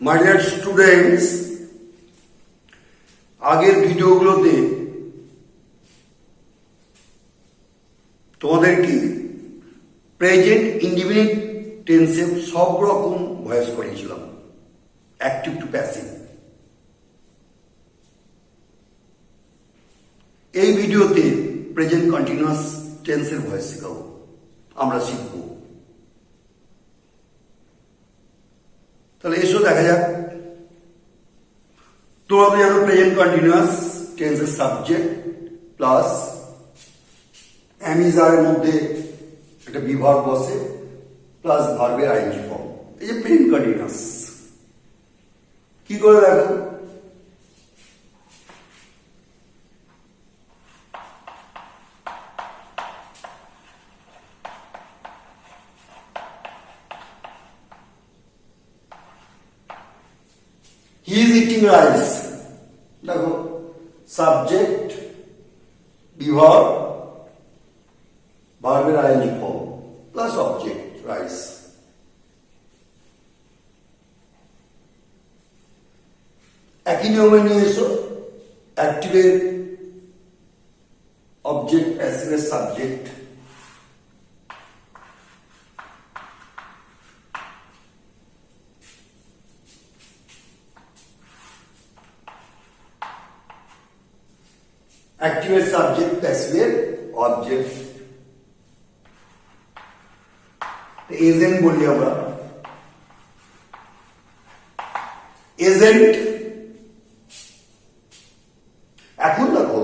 My dear students, আগের ভিডিওগুলোতে তোমাদেরকে প্রেজেন্ট ইনডিফিনিট টেন্সে সব রকম ভয়েস করেছিলাম, অ্যাক্টিভ টু প্যাসিভ। এই ভিডিওতে প্রেজেন্ট কন্টিনিউয়াস টেন্সের ভয়েস শেখাবো, আমরা শিখব। তাহলে এসো দেখা যাক। তোমরা তো জানো প্রেজেন্ট কন্টিনিউয়াস টেন্সের সাবজেক্ট প্লাস অ্যামিজারের মধ্যে একটা বিভাগ বসে প্লাস ভার্বের আইএনজি ফর্ম। এই যে প্রেজেন্ট কন্টিনিউয়াস কি করে দেখো, he is eating rice, দেখো সাবজেক্ট বিভাগ ভার্বের ING form plus object rice. একই নিয়মে নিয়ে এসো, অ্যাক্টিভের অবজেক্ট প্যাসিভের সাবজেক্ট, অ্যাক্টিভের সাবজেক্ট প্যাসিভের অবজেক্ট। এজেন্ট বলি আমরা, এজেন্ট। এখন দেখো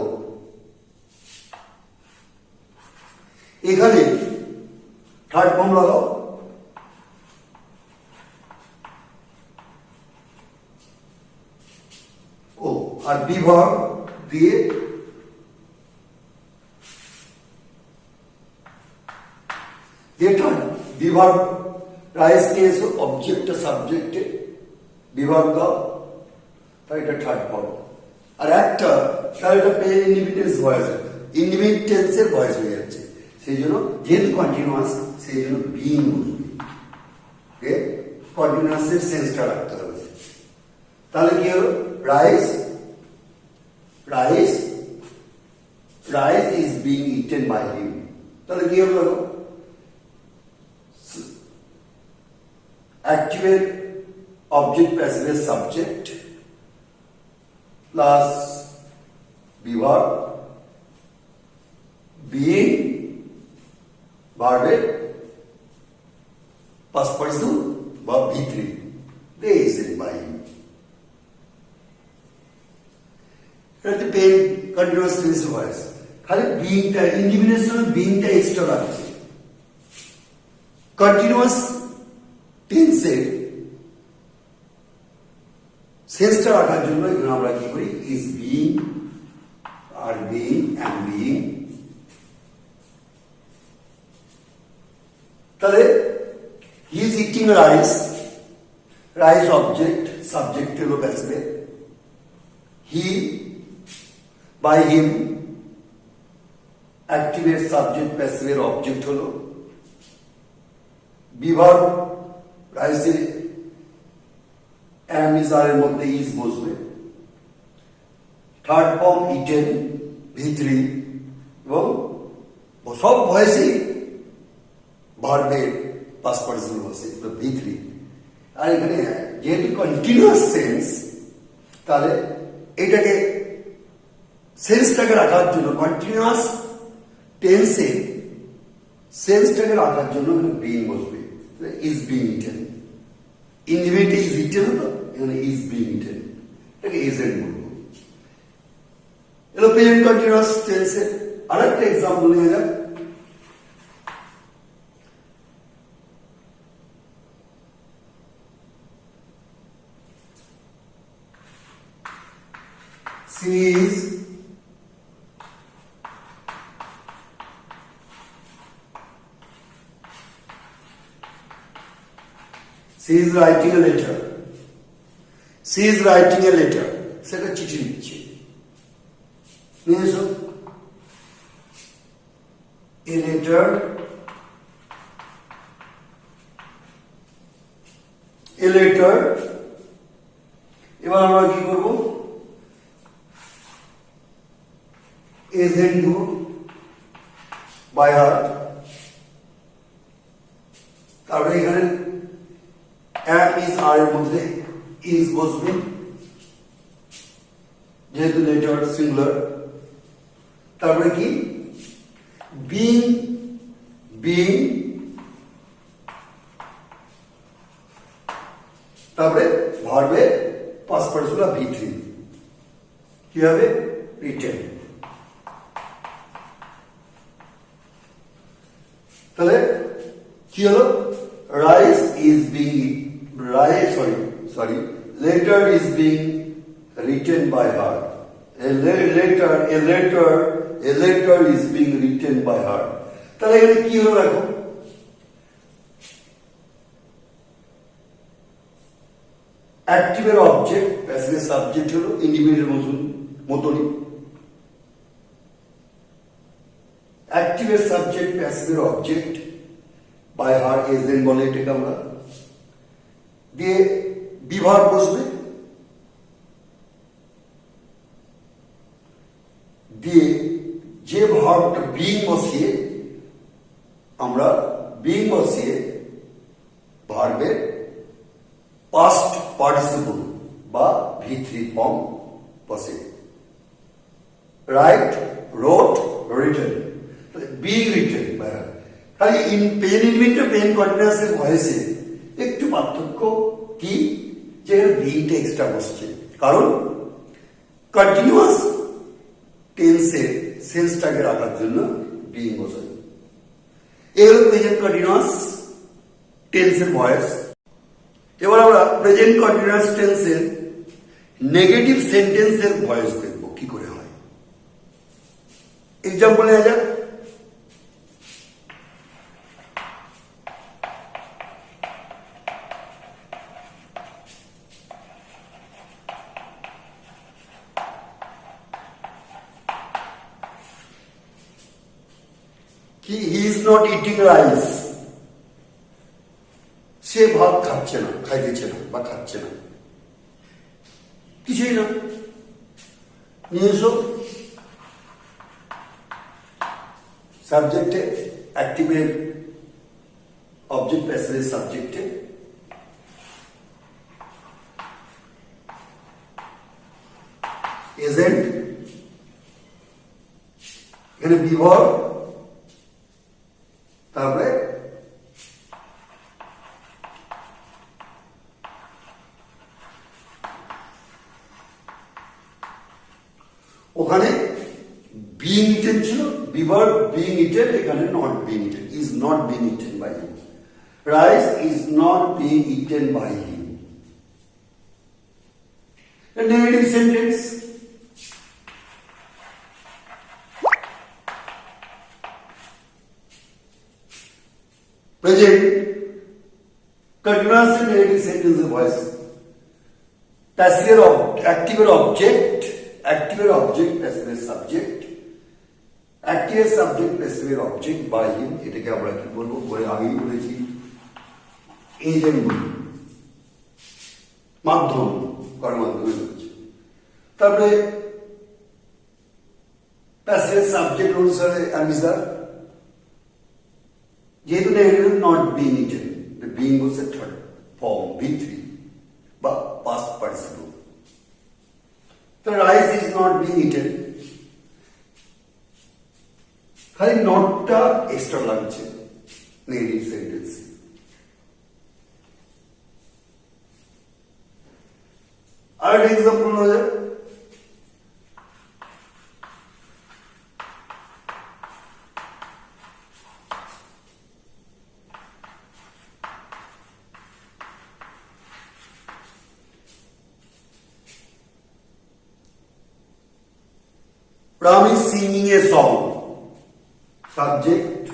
এখানে থার্ড ফর্ম লাগাও, ও আর বিভাগ দিয়ে বিভাগ রাইস নিয়ে এসো, অবজেক্টটা সাবজেক্টে বিভাগ দাও, তাই এটা থার্ড ফর্ম। আর একটা তাহলে এটা প্রেজেন্ট ইনডিফিনিট ভয়েস, ইনডিফিনিট টেন্সের ভয়েস হয়ে যাচ্ছে। সেই জন্য যেহেতু কন্টিনিউয়াস, সেই জন্য বিইং বসবে, কন্টিনিউয়াসের সেন্সটা রাখতে হবে। তাহলে কি হলো, rice rice rice is being eaten by him. তাহলে কি হলো, অ্যাক্টিভের অবজেক্ট প্যাসিভের সাবজেক্ট প্লাস বিভাগ বিইং ভার্বের পাস্ট পার্টিসিপল বা V3 দে ইজ ইন বাই হিম। এটা পেন কন্টিনিউয়াস টেন্স ভয়েস, খালি বিইংটা ইনডিফিনিটের সঙ্গে বিইংটা এক্সট্রা রাখছে। কন্টিনিউয়াস টেন্সের সেন্সটা রাখার জন্য এখানে আমরা কি করি, is being are being and being. তাহলে he is eating rice, rice object, subject হলো প্যাসিভে, হি বাই হিম অ্যাক্টিভের সাবজেক্ট প্যাসিভের অবজেক্ট হলো, বিভাগ রাইসের অ্যামিজারের মধ্যে ইজ বসবে, থার্ড ফর্ম ইটেন V3 এবং সব ভয়েসেই ভার্বের পাস্ট পার্টিসিপল বসে V3। আর এখানে যেহেতু কন্টিনিউয়াস সেন্স, তাহলে এটাকে সেন্সটাকে রাখার জন্য, কন্টিনিউয়াস টেন্সে সেন্সটাকে রাখার জন্য এখানে বিইং বসবে, ইজ বিং ইটেন। ইনডিফিনিটে ইজ ইটেন হলো, এখানে ইজ বিং ইটেন, এটাকে এজেন্ট বলবো। এলো প্রেজেন্ট কন্টিনিউয়াস টেন্সের আরেকটা এক্সাম্পল নিয়ে যাক। She is writing a letter. She is writing a letter. সেটা চিঠি লিখছে। নিয়ে এসো, a letter a letter এবার আমরা কি করব, এজেন্ট দেব বাই হার্ট। তারপরে এখানে এম ইজ আর এর মধ্যে ইজ বসবে, যেহেতু লেটার সিঙ্গুলার। তারপরে কি বিং, বিং, তারপরে ভার্বের পাস্ট পার্টিসিপল V3 কি হবে, রিটেন। তাহলে কি হলো, rice is being, rice sorry letter is being written by her, a letter is being written by her। তাহলে এখানে কি হলো দেখো, অ্যাক্টিভের অবজেক্ট, প্যাসিভের সাবজেক্ট হলো ইন্ডিভিজুয়াল মতনই। অ্যাক্টিভের সাবজেক্ট, প্যাসিভের অবজেক্ট, বাই হার এজেন্ট বলে এটাকে আমরা, দিয়ে বিভার বসবে, দিয়ে যে ভার্বটা বিং বসিয়ে আমরা ভার্বের পাস্ট পার্টিসিপল বা V3 ফর্ম বসে, রাইট, রোট, রিটেন, বিং রিটেন। খালি পেন ইনভিন্টার পেন কন্টিনিউয়াসের ভয়েসে একটু পার্থক্য কি, যে বিংটা এক্সট্রা বসছে, কারণ কন্টিনিউয়াস টেন্সের সেন্সটাকে রাখার জন্য বিং বসে। এই হল প্রেজেন্ট কন্টিনিউয়াস টেন্সের ভয়েস। এবার আমরা প্রেজেন্ট কন্টিনিউয়াস টেন্সের নেগেটিভ সেন্টেন্সের ভয়েস দেখব কি করে হয়। এক্সাম্পল নেওয়া যাক, he is not eating rice, সে ভাত খাচ্ছে না, খাইতেছে না বা খাচ্ছে না, কিছুই না। নিয়ে এসো সাবজেক্টে, অ্যাক্টিভের অবজেক্ট, প্যাসিভের সাবজেক্টে, এজেন্ট, এখানে বিভার, তারপরে ওখানে বিং ইটেন ছিল, বিভার বিং ইটেন, এখানে not being eaten, is not being eaten by him, rice is not being eaten by him. Negative sentence, present continuous negative sentence voice, passive active object, passive subject, active subject, passive object by him, এটাকে আমরা কি বলবো, পরে আগেই বলেছি agent মাধ্যম, কার মাধ্যমে বলছি। তারপরে প্যাসিভ সাবজেক্ট অনুসারে অ্যান্সার, যেহেতু negative not being eaten, being হচ্ছে থার্ড ফর্ম V3 বা পাস্ট পার্টিসিপল। তো rice is not being eaten, খালি নটটা এক্সট্রা লাগছে নেগেটিভ সেন্টেন্স। আর একটা এক্সাম্পল নেওয়া যায়, Ram is singing a song. Subject,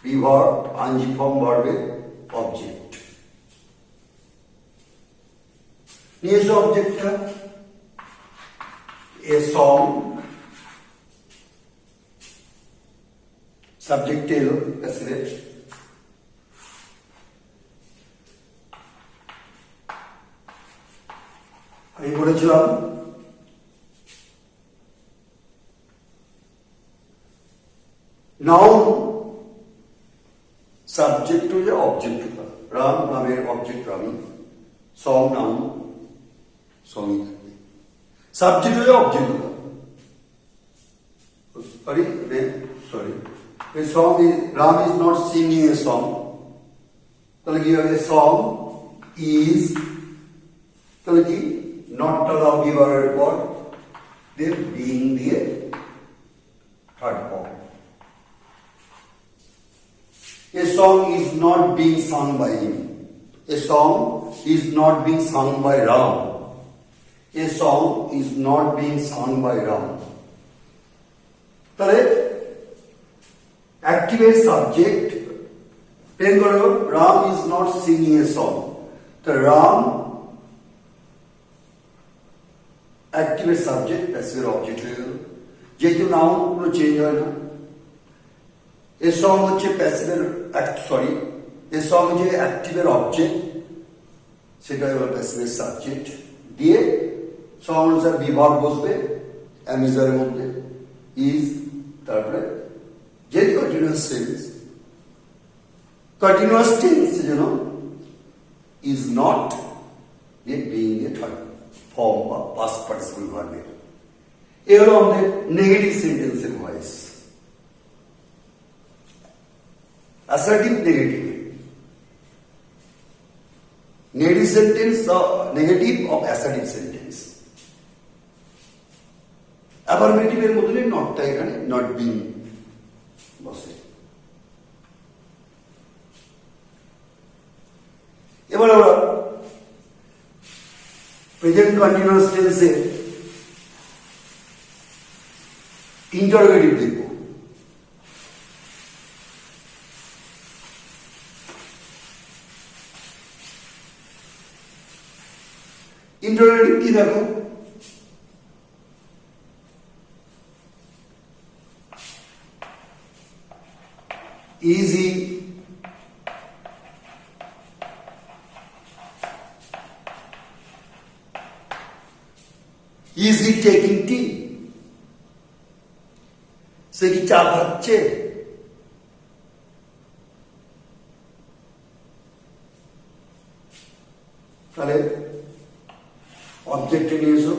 verb, anji form verb, object. নিয়ে এসো অবজেক্টটা, a song, সাবজেক্ট এলো প্যাসিভ, আমি বলেছিলাম নাউন সাবজেক্ট হয়ে অবজেক্ট হতা রাম নামের অবজেক্ট রামি সং নাউন সঙ্গই থাকবে সাবজেক্ট হয়ে object Hota sorry a song is Ram is not singing a song তাহলে কি হবে song is তাহলে কি not allow ব্যবহারের পর then being দিয়ে third form a song is not being sung by him a song is not being sung by Ram a song is not being sung by Ram তাহলে অ্যাক্টিভের subject plane করে Ram is not singing a song তো Ram অ্যাক্টিভের subject প্যাসিভের object হয়ে গেল যেহেতু noun কোনো change হয় না এ সং হচ্ছে প্যাসিভের সরি এ সং যে অ্যাক্টিভের অবজেক্ট সেটা হলো প্যাসিভের সাবজেক্ট দিয়ে সং অনুসারে বিভাগ বসবে অ্যামিজারের মধ্যে ইজ তারপরে যে কন্টিনিউয়াস টেন্স যেন is not being a third form বা পাস্ট পার্টিসিপল ভার্বের এ হলো আমাদের নেগেটিভ সেন্টেন্সের voice assertive negative negative sentence negative of assertive sentence অ্যাফার্মেটিভের মধ্যে নটটা এখানে নট বিং বসে এবার আমরা প্রেজেন্ট কন্টিনিউয়াস টেন্সে ইন্টারোগেটিভ দেখব ইন্টারোগেটিভ কি দেখো easy easy taking tea সে কি চা খাচ্ছে তাহলে অবজেক্টে নিয়ে এসো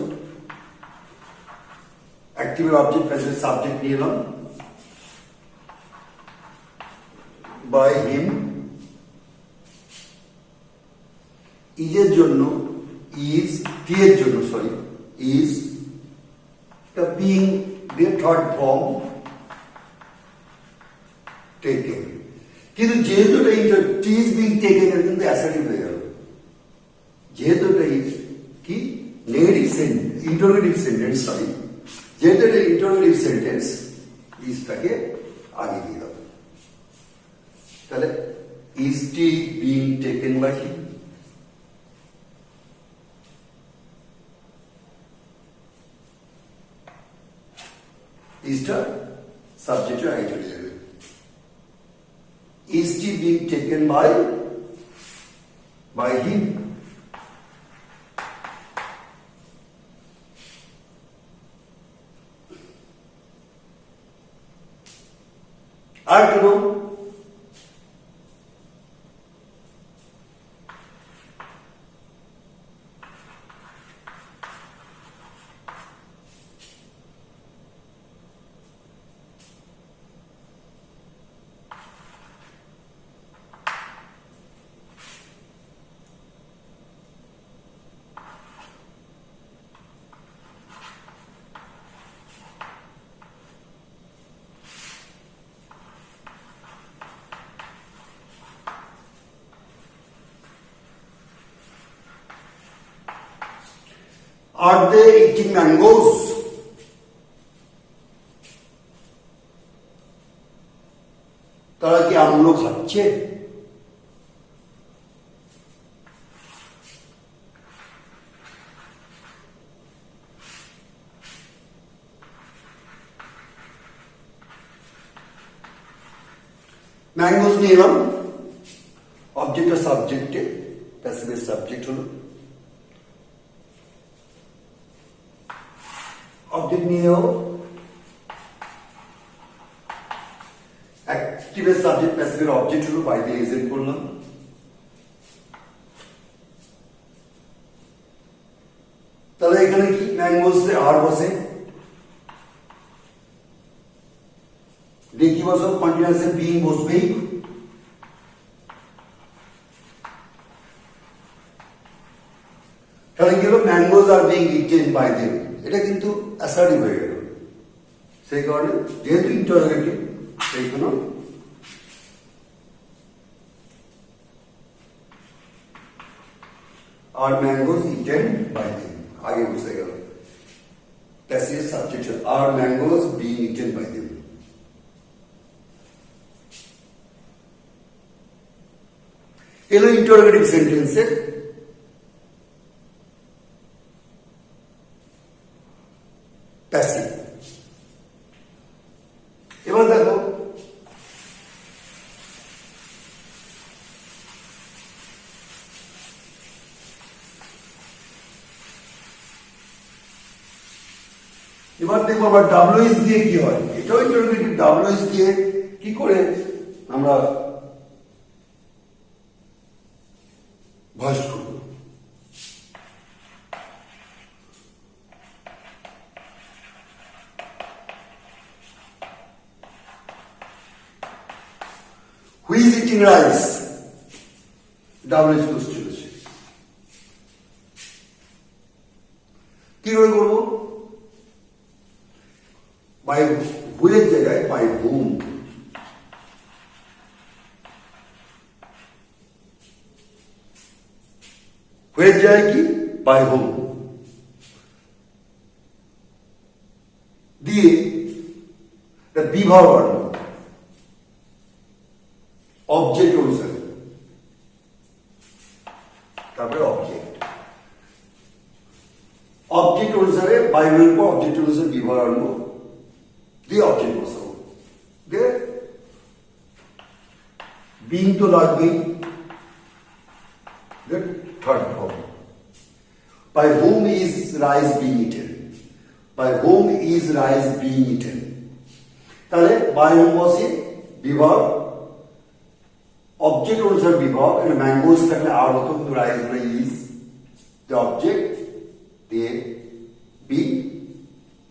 অ্যাক্টিভের অবজেক্ট প্যাসিভ সাবজেক্ট নিয়ে এলাম by him ইজের জন্য ইজ টি এর জন্য sorry is the being the third form taken কিন্তু যেহেতু টি ইজ বিং টেকেন এর কিন্তু অ্যাসার্টিভ হয়ে গেল যেহেতু এটা কি নেগেটিভ ইন্টারোগেটিভ সেন্টেন্স সরি যেহেতু এটা ইন্টারোগেটিভ সেন্টেন্স ইজটাকে আগে দিয়ে দাও তাহলে is tea being taken by him ইজটা সাবজেক্টের আগে চলে যাবে is tea being taken by him আর কেন Are they eating mangoes? তারা কি আমলো খাচ্ছে ম্যাঙ্গোস নিয়ে এলাম অবজেক্ট আর সাবজেক্টে প্যাসিভের সাবজেক্ট হলো অবজেক্ট নিয়েও অ্যাক্টিভের সাবজেক্ট প্যাসিভের অবজেক্ট হলো বাই দিয়ে এজেন্ট করলাম। তাহলে এখানে কি ম্যাঙ্গোসে আর বসে, দেখি বসো কন্টিনিউয়াসে বিং বসবেই। তাহলে কি হলো mangoes are being eaten by them, এটা কিন্তু অ্যাসার্টিভ হয়ে গেল। সেই কারণে যেহেতু ইন্টারোগেটিভ সেই জন্য are mangoes eaten by them আগে বুঝতে গেল। Passive subject are mangoes being eaten by them. এলো ইন্টারোগেটিভ সেন্টেন্সের প্যাসিভ। এবার দেখো এবার দেখবো আবার ডাব্লিউএস দিয়ে কি হয়। এটাও ইন্টারোগেটিভ। ডাব্লিউএস দিয়ে কি করে আমরা ভয়েস করব। Who is eating rice, WS question আছে। কি করে করবো? বাই হুয়ের জায়গায় বাই হুম। হুয়ের জায়গায় কি বাই হুম দিয়ে বিভাগ অবজেক্ট অনুসারে, তারপরে অবজেক্ট অবজেক্ট অনুসারে বাই হুয়ের পর অবজেক্ট অনুসারে বিভাগ আনবো দিয়ে অবজেক্ট বসাবো। দিয়ে বিং তো লাগবেই। Third form by whom is rice being eaten, by whom is rice being eaten। তাহলে by whom বসে বিভাগ অবজেক্ট অনুসারে বিভাগ। ম্যাঙ্গোস থাকলে আর হতো, কিন্তু রাইস হলে ইজ দ্য অবজেক্ট দিয়ে বি,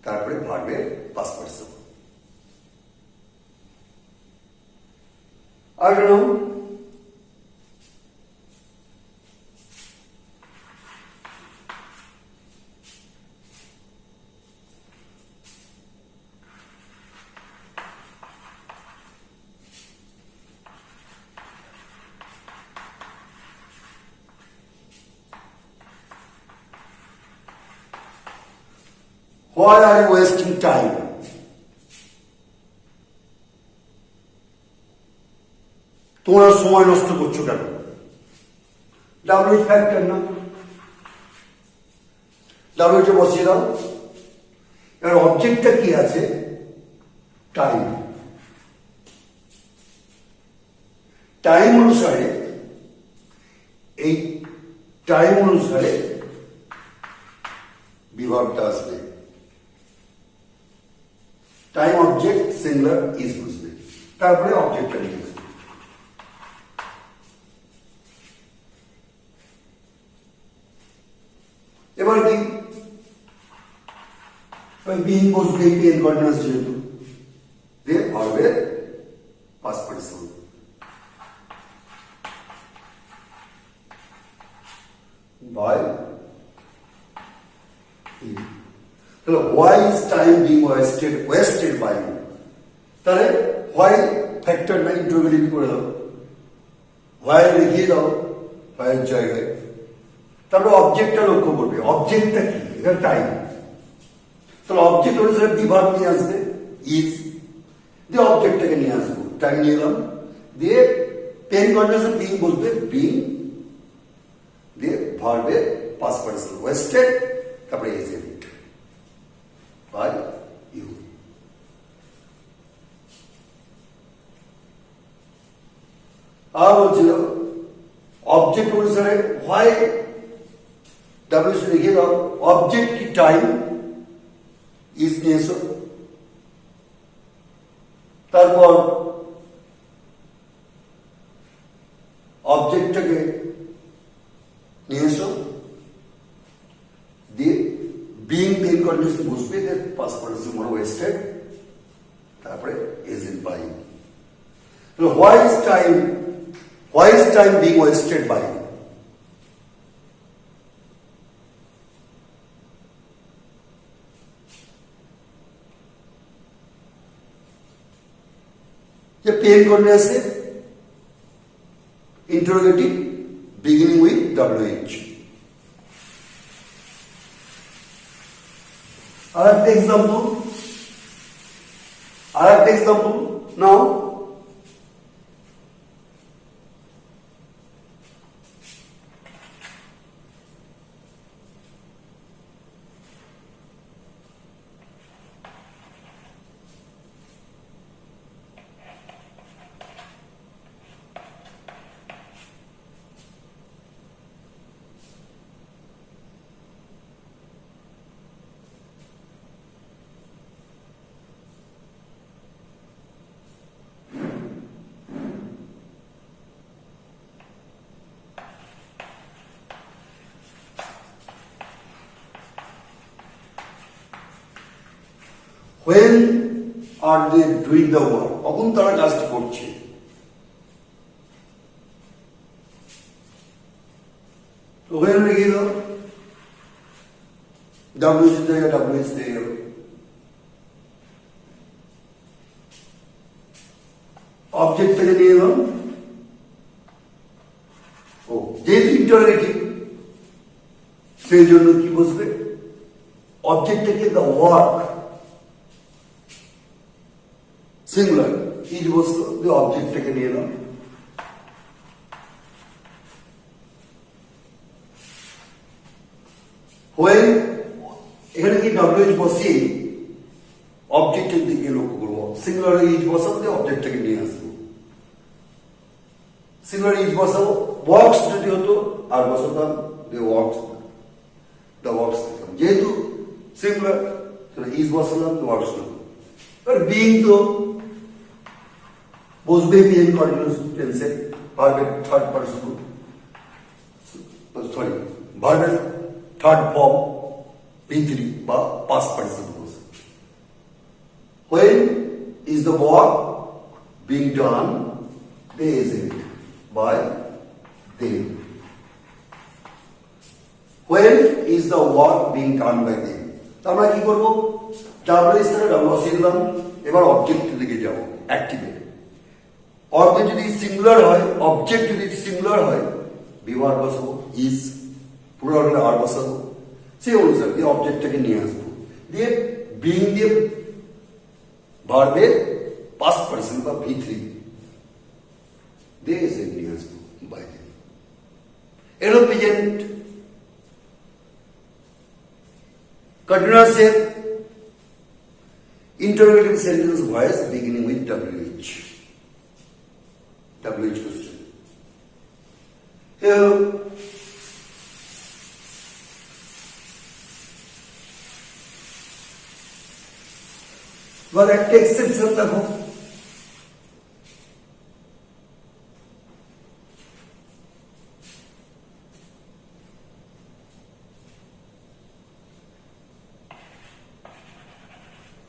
তারপরে ভার্বের পাস্ট পার্সন। আর why are you wasting time? তোমরা সময় নষ্ট করছো কেন? ডাব্লিউ ফ্যাক্টর না, ডাব্লিউটা বসিয়ে দাও। এবার অবজেক্টটা কি আছে? টাইম। টাইম অনুসারে এই টাইম অনুসারে বিভাগটা আসবে। টাইম অবজেক্ট সিঙ্গুলার ইজ বুঝবে, তারপরে অবজেক্টটা নিয়ে আসবে। এবার কি বিং বসবে পেন কন্টিনিউয়াস যেহেতু, দিয়ে ভার্বের পাস্ট পার্টিসিপল বাই। তাহলে why is time being wasted by you? তাহলে why ফ্যাক্টর না ইন্টারোগেটিভ করে দাও, why লিখিয়ে দাও why এর জায়গায়। তারপরে অবজেক্টটা লক্ষ্য করবে। অবজেক্টটা কি? এটা টাইম। তাহলে অবজেক্ট অনুসারে বিভাগ নিয়ে আসবে ইজ, দিয়ে অবজেক্টটাকে নিয়ে আসবো। টাইম নিয়ে এলাম, দিয়ে পেন কন্টিনিউয়াস বিং বলবে বিং, দিয়ে ভার্বের পাস্ট পার্টিসিপল ওয়েস্টেড, তারপরে এজেন্ট by you। আর বলছিল অবজেক্ট অনুসারে why ডাব্লিউ লিখে দাও। অবজেক্ট কি টাইম, ইজ নিয়ে এসো, তারপর অবজেক্টটাকে নিয়ে এসো, দিয়ে বিং পেন কন্টিনিউসলি বসবে, পাস পার্টিসিপল মোড ওয়েস্টেড, তারপরে is in by. Why is time being wasted by? যে পেন কন্টিনিউয়াসে interrogative beginning with WH. Another example. Now, when are they doing the work? কখন তারা কাজটি করছে? তো when লিখে দাও, WH জায়গায় WH দিয়ে গেল। অবজেক্টটাকে নিয়ে এলাম, ও যেহেতু ইন্টারোগেটিভ সেই জন্য কি বসবে? অবজেক্টটাকে দ্য ওয়ার্ক সিঙ্গুলার ইজ বসতো, দিয়ে অবজেক্টটাকে নিয়ে এলাম। হোয়েন এখানে কি WH বসিয়ে অবজেক্টের দিকে লক্ষ্য করবো, সিঙ্গুলার ইজ বসাবো, দিয়ে অবজেক্টটাকে নিয়ে আসবো। সিঙ্গুলার ইজ বসাবো, ওয়ার্কস যদি হতো আর বসাতাম দিয়ে ওয়ার্কস, দ্য ওয়ার্কস, যেহেতু সিঙ্গুলার ইজ বসালাম, ওয়ার্কস না। এবার বিং তো বসবে প্রেজেন্ট কন্টিনিউয়াস টেন্সে, ভার্বের থার্ড পারসন, সরি ভার্বের থার্ড ফর্ম V3 বা past participle. When is the work being done? They is it by them. When is the work being done by them? আমরা কি করবো? WH থেকে WH দিলাম, এবার অবজেক্টের দিকে যাবো, অ্যাক্টিভে। অবজেক্ট যদি সিঙ্গুলার হয়, অবজেক্ট যদি সিঙ্গুলার হয়, বিভার বসাবো, ইজ প্লুরাল হলে আর বসাবো, সেই অনুসারে দিয়ে অবজেক্টটাকে নিয়ে আসবো, দিয়ে বিং দিয়ে ভার্বের পাস্ট পার্সন বা V3 দিয়ে এসে নিয়ে আসবো বাইরে। এলো প্রেজেন্ট কন্টিনিউয়াসের interrogative sentence voice beginning with WH question. এবার একটা এক্সেপশন দেখো,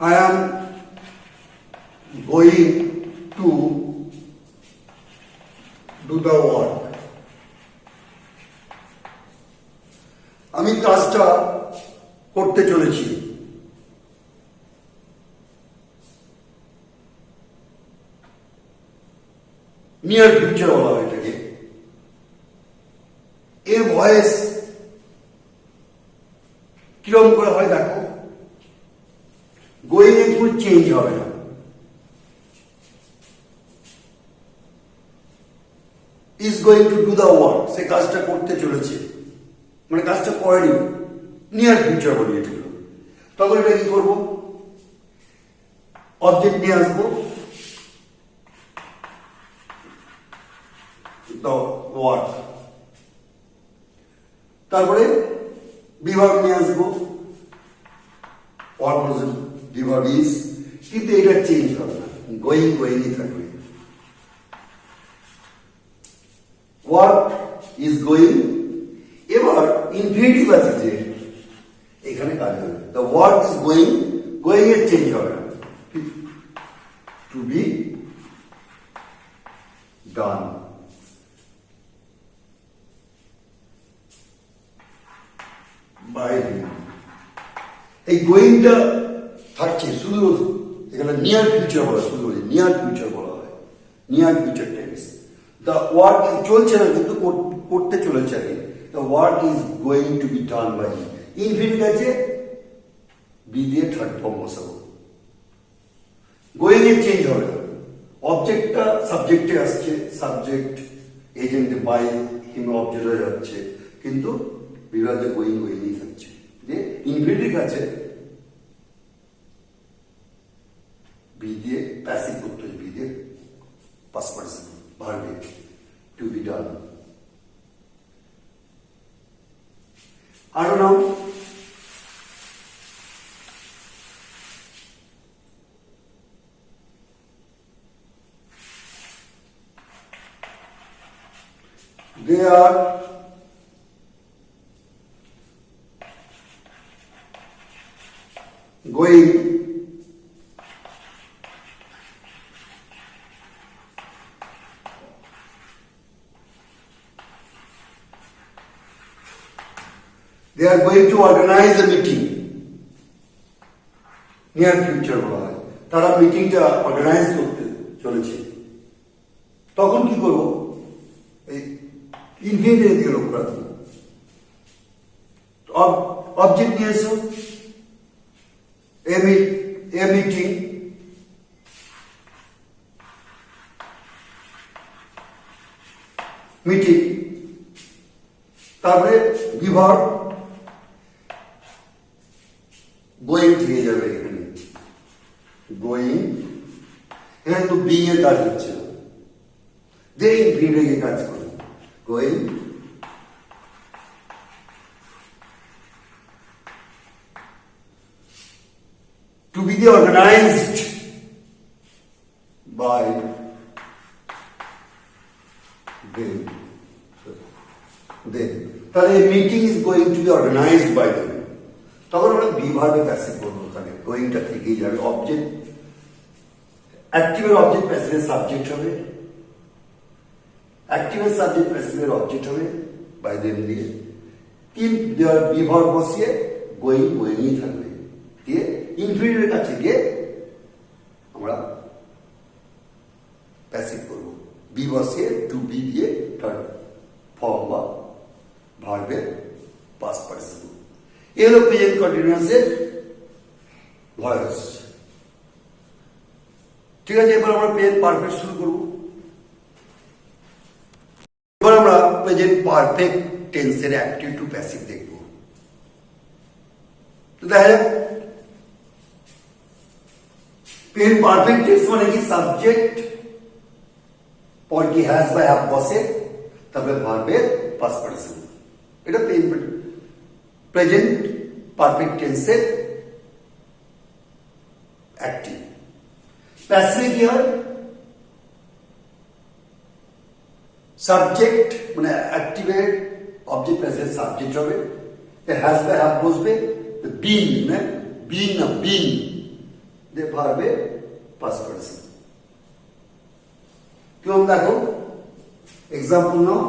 I am going to do the work. আমি কাজটা করতে চলেছি। নিয়ার ফিউচার বলা হয় এটাকে। এর ভয়েস কিরকম করে হয় দেখো, গোয়িং এর কোনো চেঞ্জ হবে না, is going to do the work, সে কাজটা করতে চলেছে, মানে কাজটা করেনি, নিয়ার ফিউচার বলি এগুলো। তখন এটা কি করবো, অবজেক্ট নিয়ে আসবো, the work, তারপরে বিভাগ নিয়ে আসবো, or the verb is, কিন্তু এটা চেঞ্জ হবে না, গোয়িংই থাকবে। What is going, এবার ইনফিনিটিভ আছে যে এখানে কাজ হবে, the work is going এর চেঞ্জ হবে না, to be done, by him। এই গোয়িংটা থাকছে শুধু, এখানে নিয়ার ফিউচার বলা, শুধু নিয়ার ফিউচার বলা হয়, near future tense. The work চলছে না কিন্তু করতে চলেছে আগে, the work is going to be done by him. Infinite আছে, বি দিয়ে থার্ড ফর্ম বসাবো, গোয়িং এর চেঞ্জ হবে না, অবজেক্টটা সাবজেক্টে আসছে, subject agent by him object হয়ে যাচ্ছে, কিন্তু বিভাগে গোয়িংই থাকছে। যে ইনফিনিটিভ আছে, বি দিয়ে প্যাসিভ করতে হবে, বি দিয়ে পাস্ট পার্টিসিপল ভার্বে টু বি ডান। আরো নাও, they are going to organize a meeting, near future বলা হয়, তারা মিটিংটা অর্গানাইজ করতে চলেছে। তখন কি করবো, এই ইনফিনিটিভ দিয়ে লক্ষ্য রাখবো, অবজেক্ট নিয়ে এসো, এ মিটিং, মিটিং, তারপরে বিভার গোয়িং থেকে যাবে, এখানে গোয়িং, এখানে তো বিং এর কাজ হচ্ছে না, যে ইনফিনিটিভ কাজ করে, going to be organized by them, তাহলে meeting is going to be organised by them, তখন আমরা বি ভার্বে প্যাসিভ করবো, তাহলে গোয়িংটা থেকেই যাবে, অবজেক্ট অ্যাক্টিভের অবজেক্ট প্যাসিভের সাবজেক্ট হবে, অ্যাক্টিভের সাবজেক্ট প্যাসিভের অবজেক্ট হবে বাই দেম দিয়ে, তিন দেওয়ার বি ভার্ব বসিয়ে গোয়িংই থাকবে, দিয়ে ইনফিনিটিভের কাছে গিয়ে আমরা প্যাসিভ করব, বি বসিয়ে টু বি দিয়ে থার্ড ফর্ম বা ভার্বের পাস্ট পার্টিসিপল। এ হলো প্রেজেন্ট কন্টিনিউয়াসের ভয়েস। ঠিক আছে, এবার আমরা প্রেজেন্ট পারফেক্ট শুরু করব। এবার আমরা প্রেজেন্ট পারফেক্ট টেন্সের অ্যাক্টিভ টু প্যাসিভ দেখব। তো দেখা যাক, প্রেজেন্ট পারফেক্ট টেন্স মানে কি, সাবজেক্ট পর কি হ্যাজ বা হ্যাভ বসে, তারপরে ভার্বের পাস্ট পার্টিসিপল, এটা প্রেজেন্ট পারফেক্ট টেন্সের অ্যাক্টিভ। প্যাসিভ কি হয়, সাবজেক্ট মানে অ্যাক্টিভের অবজেক্ট প্যাসিভ সাবজেক্ট হবে, হ্যাজ বা হ্যাভ বসবে, বিং না বিং যে ভার্বে পাস্ট পার্টিসিপল। কেমন দেখো, এক্সাম্পল নাও,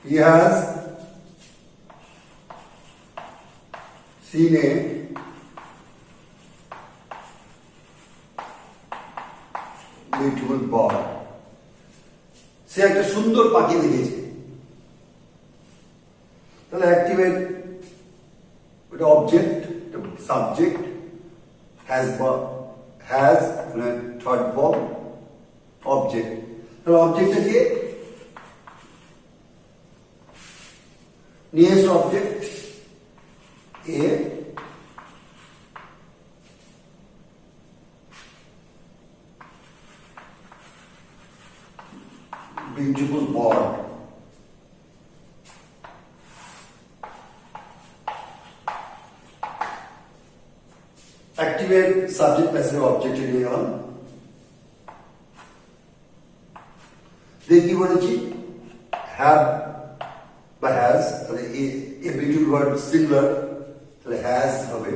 he has seen a beautiful bird, সে একটা সুন্দর পাখি দেখেছে, তাহলে অ্যাক্টিভের ওটা অবজেক্ট, সাবজেক্ট হ্যাজ মানে থার্ড ফর্ম অবজেক্ট, তাহলে অবজেক্টটা দিয়ে নিয়ে এসে অবজেক্ট এ, বিউটিফুল বার্ড, অ্যাক্টিভেট সাবজেক্ট প্যাসিভ অবজেক্টে নিয়ে গেলাম। দেখি বলেছি হ্যাভ বা হ্যাজ, তাহলে এ বিউটিফুল ওয়ার্ড সিঙ্গুলার, তাহলে হ্যাজ হবে।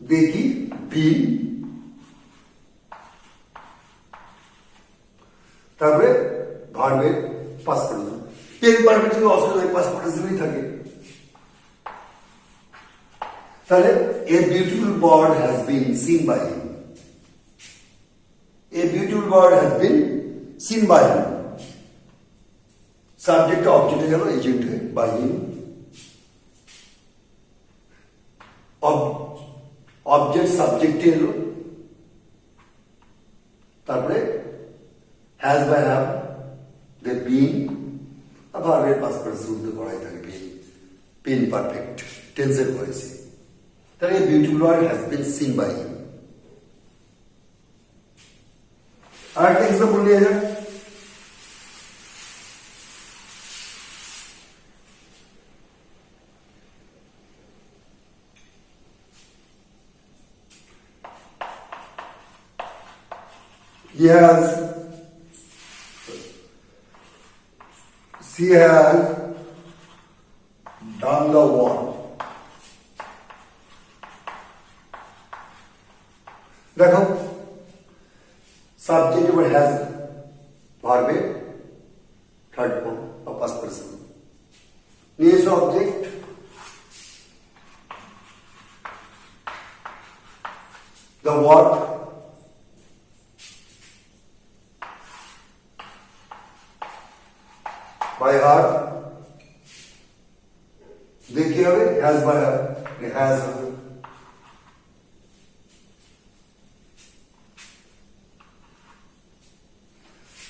দেখি বিন, তারপরে ভার্বের পাস্ট পার্টিসিপল। এর ভার্বের যদি অসুবিধা হয় পাস্ট পার্টিসিপলই থাকে। তাহলে a beautiful bird has been seen by him, a beautiful bird has been seen by him, subject object হয়ে গেল, এজেন্ট হয়ে বাই হিম, অবজেক্ট সাবজেক্টে এলো, তারপরে হ্যাজ বাই হ্যাভ, দে বিন, ভার্বের পাস্ট পার্টিসিপল পড়াই থাকে বিন, বিন পারফেক্ট টেন্সের ভয়েসে। তাহলে a beautiful word has been seen by him. আর একটা এক্সাম্পল নিয়ে যাক। She has done the work. দেখো সাবজেক্ট এবার হ্যাজ, ভার্বে থার্ড ফর্ম বা পাস্ট পার্টিসিপল, নিয়ে এসো object, the work, by her, দেখি হবে হ্যাজ বাই হার, হ্যাজ হবে।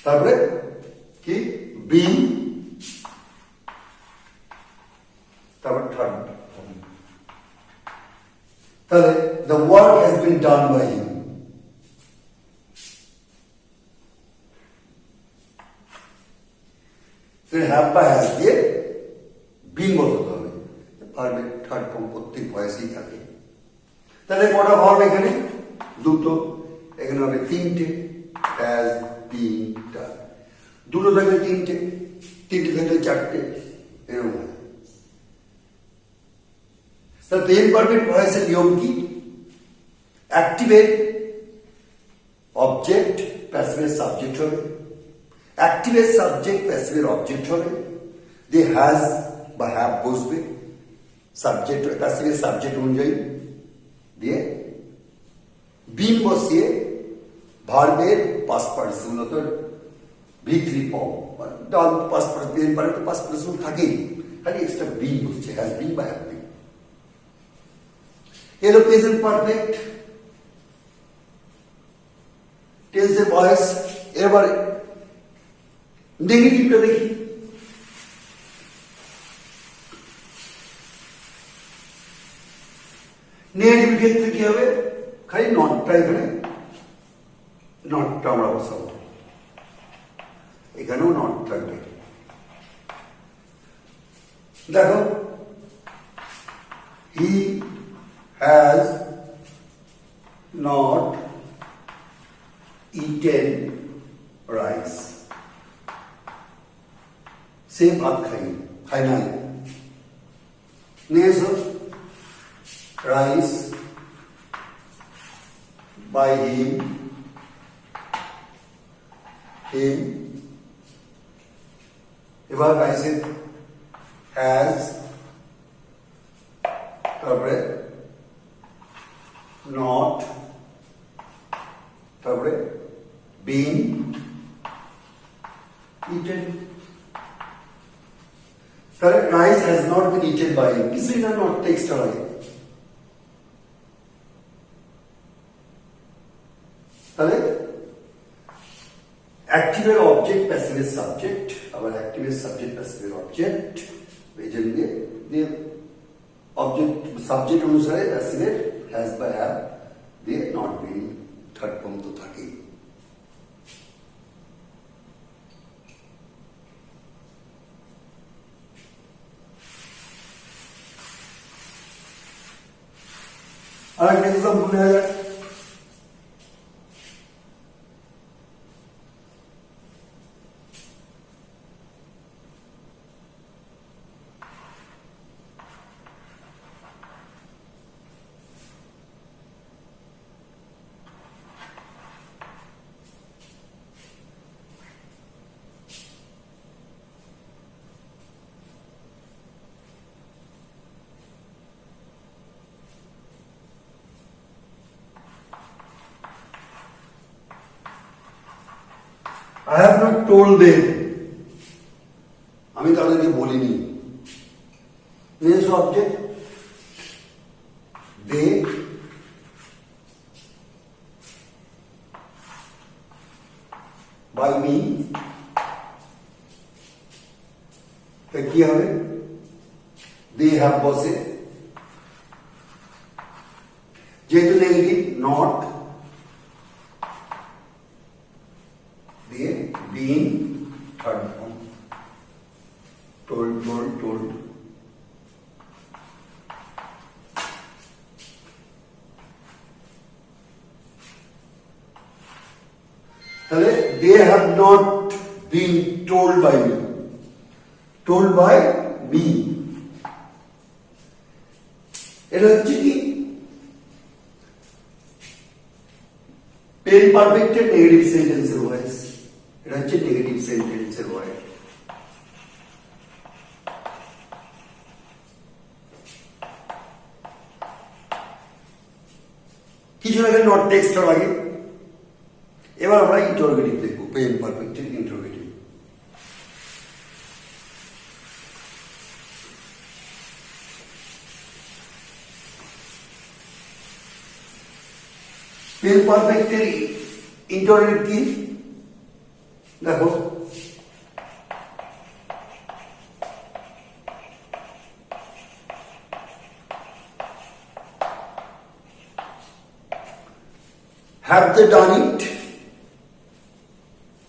তারপরে কি বিন, তারপর থার্ড, তাহলে the work has been done by him. Have বা হ্যাজ দিয়ে বিন বসাতে হবে, ভার্বের থার্ড ফর্ম প্রত্যেক ভয়েসেই থাকে। তাহলে কটা ভার্ব এখানে? দুটো, এখানে হবে তিনটে, হ্যাজ তিনটা, দুটো থাকলে তিনটে, তিনটে থাকলে চারটে, এরকম হয়। প্রেজেন্ট পারফেক্ট ভয়েসের নিয়ম কি? অ্যাক্টিভের অবজেক্ট প্যাসিভের সাবজেক্ট হবে, অ্যাক্টিভের সাবজেক্ট প্যাসিভের অবজেক্ট হবে, দিয়ে হ্যাজ বা হ্যাভ বসবে সাবজেক্ট প্যাসিভের সাবজেক্ট অনুযায়ী, দিয়ে বিন বসিয়ে ভার্বের পাস্ট পার্টিসিপল V3 ফর্ম, ডান পাস্ট পার্টিসিপল, মানে তো পাস্ট পার্টিসিপল থাকেই, খালি এক্সট্রা বিন বসছে, হ্যাজ বিন বা হ্যাভ বিন। এলো প্রেজেন্ট পারফেক্ট টেন্সের ভয়েস। এবারে নেগেটিভটা দেখি। নেগেটিভ ক্ষেত্রে কি হবে? খালি নটটা এখানে, নটটা আমরা বসাবো, এখানেও নট থাকবে। দেখো he has not eaten rice, সে ভাত খায় নাই। নিয়ে রাইস বাই হিম, এবার রাইসের হ্যাজ, তারপরে নট, তারপরে বিন ইটেন। তাহলে rice has not been eaten by him, কিছুই না, নট টেক্সটটা লাগে। তাহলে অ্যাক্টিভের অবজেক্ট প্যাসিভের সাবজেক্ট, আবার অ্যাক্টিভের সাবজেক্ট প্যাসিভের অবজেক্ট, এজেন্ট দিয়ে অবজেক্ট সাবজেক্ট অনুসারে প্যাসিভের হ্যাজ বা হ্যাভ দিয়ে নট বিন থার্ড ফর্ম তো থাকেই। আর একটা এক্সাম্পল নেওয়া যাক। I have not told them. আমি তাদেরকে বলিনি। Next object, they by me, তা কি হবে? They have বসে, যেহেতু নেগেটিভ নট, দিয়ে being third form, told তাহলে they have not been told by me, told by me, এটা হচ্ছে কি পেন পারফেক্টের নেগেটিভ সেন্টেন্সের ভয়েস, এটা হচ্ছে নেগেটিভ সেন্টেন্সের ভয়েস। কিছু আগে নট টেক্সটার আগে, এবার আমরা ইন্টারোগেটিভ দেখবো, পেন পারফেক্টের ইন্টারোগেটিভ। পেন পারফেক্টের ইন্টারোগেটিভ কি দেখো, have they done it,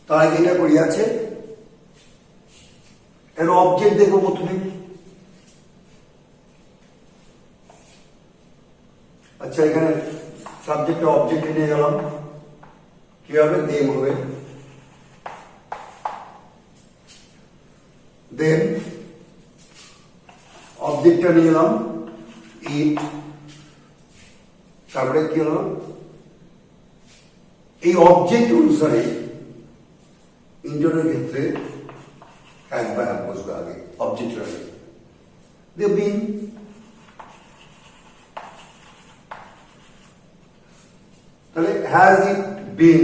তারা যেটা করিয়াছে, এর অবজেক্ট দেখবো প্রথমে। আচ্ছা, এখানে সাবজেক্ট অবজেক্ট নিয়ে গেলাম, কি হবে? দেম হবে, দেন অবজেক্টটা নিয়ে গেলাম ইট, তারপরে কি হলো? এই অবজেক্ট অনুসারে ইন্টারভিউর ক্ষেত্রে হ্যাজ বা হ্যাভ বসবে আগে, অবজেক্টের আগে। দে বিন, তাহলে has it been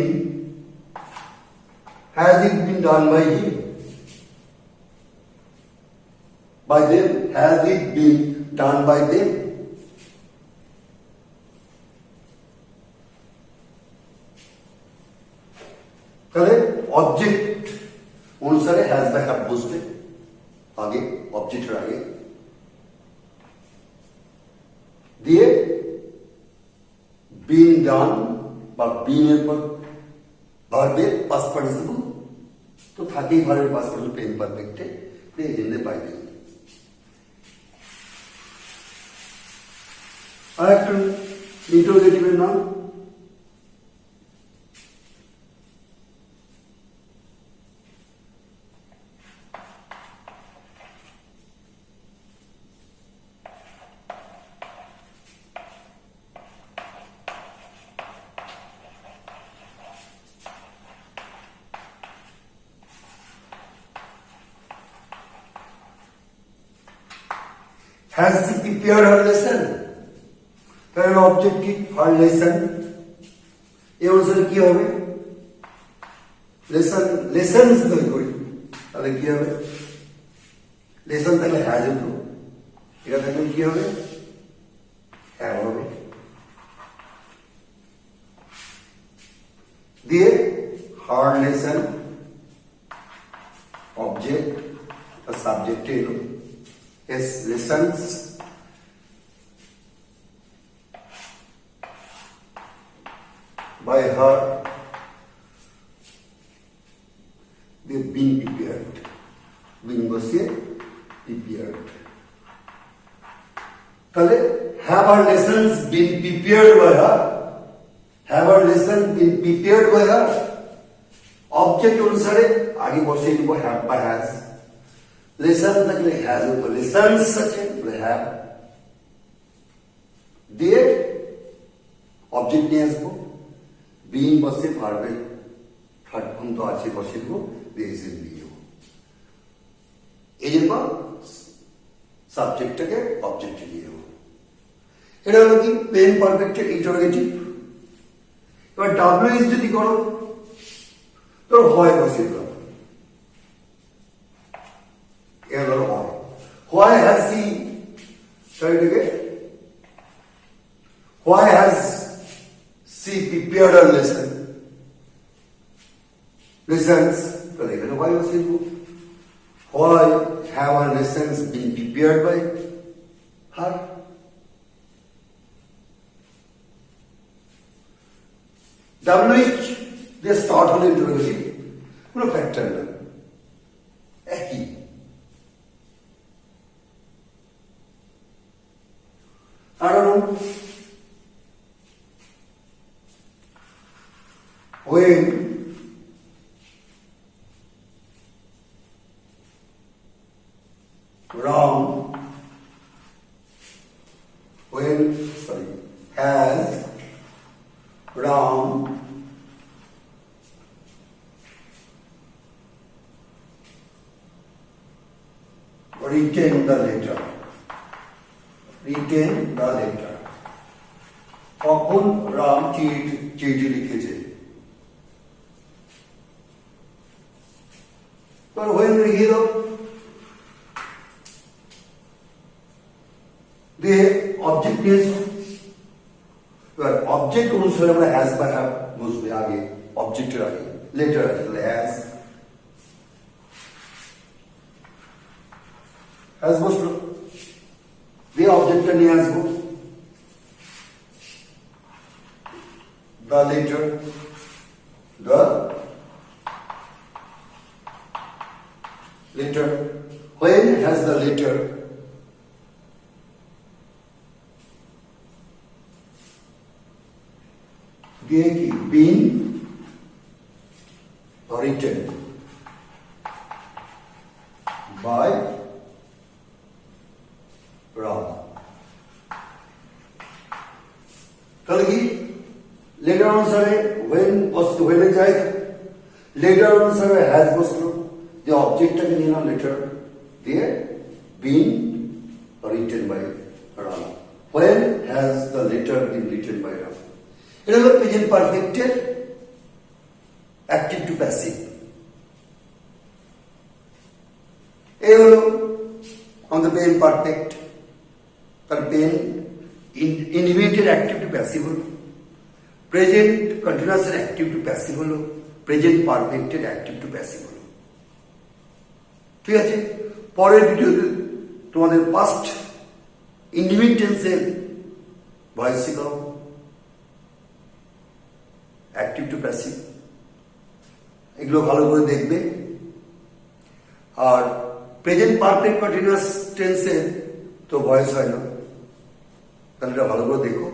done by him, by them, has it been done by them? তাহলে অবজেক্ট অনুসারে হ্যাজ বা হ্যাভ বসবে আগে, অবজেক্টের আগে, দিয়ে বিন ডান বা বিন এর পর ভার্বের পাস্ট পার্টিসিপল তো থাকেই, ভার্বের পাস্ট পার্টিসিপল পেন পারফেক্টে প্রেজেন্টে পাই দিন। আর একটা ইন্টারোগেটিভের নাম has she prepared her lesson, তাহলে অবজেক্টিভ হার লেসন, এই অনুসারে কি হবে? লেসনস তৈরি করি, তাহলে কি হবে? লেসন তাহলে হ্যাজ হতো, এটা থাকলে কি হবে? হ্যাভ হবে, দিয়ে হার লেসন অবজেক্ট আর সাবজেক্টে এলো, S lessons by her, they've been prepared, been বসিয়ে prepared, তাহলে have her lessons been prepared by her? Have her lessons been prepared by her? Object অনুসারে আগে বসিয়ে দিব হ্যাভ বা হ্যাজ। লেসন থাকলে হ্যাজ তো লেসন্স আছে বলে হ্যাভ, দিয়ে অবজেক্ট নিয়ে আসবো, বিইং বসে ভার্বের থার্ড ফর্ম তো আছে বসিয়ে দেবো, দিয়ে এসে দিয়ে দেবো। এই জন্য সাবজেক্টটাকে অবজেক্টে দিয়ে দেবো। এটা হলো কি প্রেজেন্ট পারফেক্টের ইন্টারোগেটিভ। এবার ডাব্লিউএস যদি করো তোর হয় বসিয়ে দাও, এর হলো হয়। হোয়াই হ্যাজ সি, এটাকে why has she prepared our lesson, lessons, তাহলে এখানে হোয়াই বসিয়ে দেবো। Why have our lessons been prepared by her. WH দিয়ে স্টার্ট হলে ইন্টারোগেটিভ, কোনো ফ্যাক্টর না, একই। কারণ when wrong, when sorry has wrong retain the letter, retain the letter। কখন রাম চিঠি লিখেছে, তোর when লিখে দাও, দিয়ে অবজেক্ট নিয়ে এসো। এবার অবজেক্ট অনুসারে আমরা হ্যাজ বা হ্যাভ বসবে আগে, অবজেক্টের আগে লেটার আছে তাহলে হ্যাজ, হ্যাজ বসলো, দিয়ে অবজেক্টটা নিয়ে আসবো, the letter, the letter, when has the letter দিয়ে কি been written by Ram, তাহলে কি লেটার অনুসারে when বসলো, when এ যায় লেটার অনুসারে হ্যাজ বসলো, যে অবজেক্টটাকে নিয়ে নাও লেটার, দিয়ে been written by Ram, when has the letter been written by Ram। এটা হলো প্রেজেন্ট পারফেক্টের অ্যাক্টিভ টু প্যাসিভ। এই হলো আমাদের প্রেজেন্ট পারফেক্ট। তার present individual active to passive হলো, প্রেজেন্ট কন্টিনিউয়াসের অ্যাক্টিভ টু প্যাসিভ হলো, প্রেজেন্ট পারফেক্টের অ্যাক্টিভ টু প্যাসিভ হলো। ঠিক আছে, পরের ভিডিওতে তোমাদের পাস্ট ইন্ডিভিজুয়াল টেন্সের ভয়েস শেখাও, অ্যাক্টিভ টু প্যাসিভ, এগুলো ভালো করে দেখবে। আর প্রেজেন্ট পারফেক্ট কন্টিনিউয়াস টেন্সের তো ভয়েস হয় না, তাহলে এটা ভালো করে দেখো।